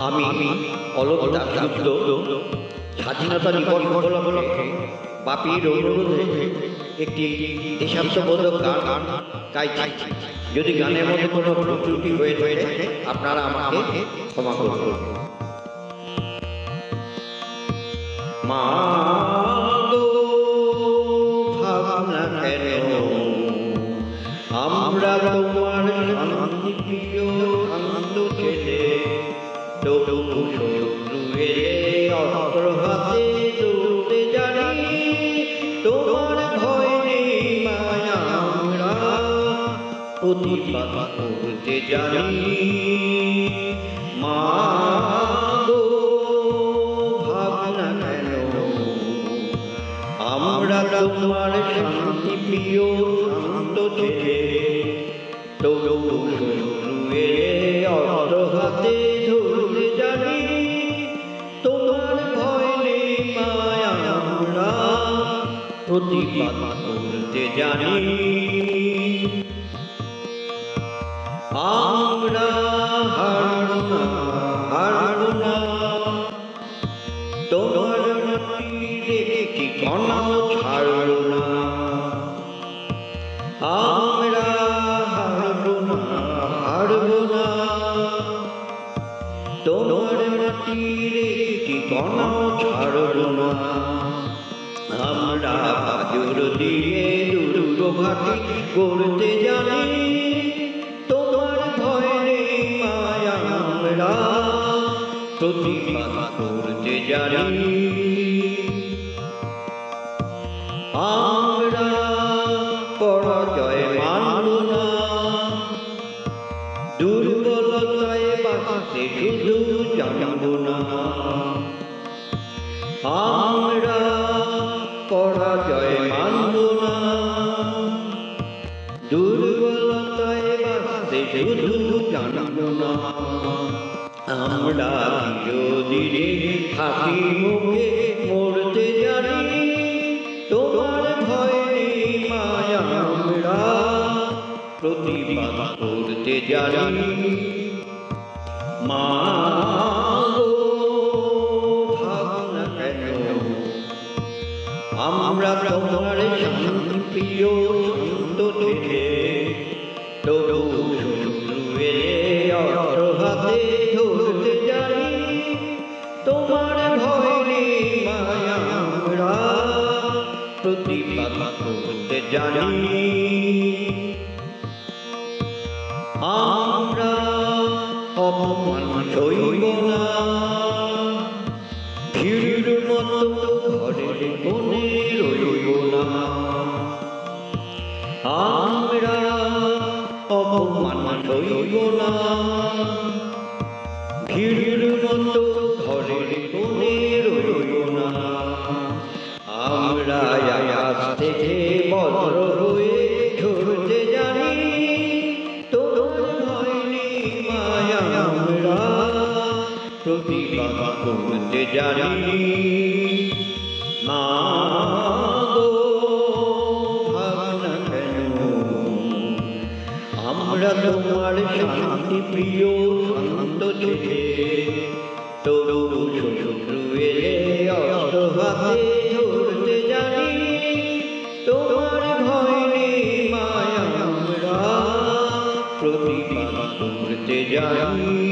আমি অলোক দাশগুপ্ত স্বাধীনতা দিবস উপলক্ষে বাপির অনুরোধে একটি দেশাত্মবোধক গান গাইছি। যদি গানের মধ্যে কোনো ভুল ত্রুটি হয়ে থাকে আপনারা আমাকে ক্ষমা করবেন। মা গো ভাবনা কেন আমরা তোমার শান্তি প্রিয় শান্ত ছেলে, তবু শত্রু এলে অস্ত্র হাতে দৌড়ে জানি, তোমার ভয় নেই মায়া আমরা প্রতিবাদ করতে জানি। মা গো ভাবনা কেন আমরা তোমার শান্তি প্রিয় শান্ত ছেলে, তবু শত্রু এলে অস্ত্র হাতে ধরতে জানি, তোমার ভয় নেই মায়া আমরা প্রতিবাদ করতে জানি। আমরা হারবো না হারবো না, তোমার মাটির একটি কণাও ছাড়বো না। আমরা হারবো না হারবো না, তোমার মাটির একটি কণাও ছাড়বো না। আমরা জোর দিয়ে দুর্গ ঘাটি করতে জানি, তোমার ভয় নেই মায়া আমরা প্রতিবাদ করতে জানি। আমরা পরাজয় মানব না, দুর্বলতায় বাঁচতে শুধু জানব না। আমরা পরাজয় মানব না, দুর্বলতায় বাঁচতে শুধু জানব না। আমরা চিরদিনে হাসি মুখে মরতে জানি, তোমার ভয় নেই মায়া আমরা প্রতিবাদ করতে জানি। মা গো ভাবনা কেন আমরা তোমার শান্তি প্রিয় শান্ত ছেলে, তবু শত্রু এলে অস্ত্র হাতে ধরতে জানি, তোমার ভয় নেই মায়া আমরা প্রতিবাদ করতে জানি। আমরা অপমান সইব না, ভিড় মতো ঘরের কোণে রইব না। আমরা অপমান সইব না, ভিড় মতো ঘরের কোণে রইব না। আমরা আকাশ থেকে বজ্র হয়ে ঝরতে জানি, তোমার ভয় নেই মায়া আমরা প্রতিবাদ করতে জানি। মা গো ভাবনা কেন আমরা তোমার শান্তি প্রিয় শান্ত ছেলে, তবু শত্রু এলে অস্ত্র হাতে ধরতে জানি, তোমার ভয় নেই মায়া আমরা প্রতিবাদ করতে জানি।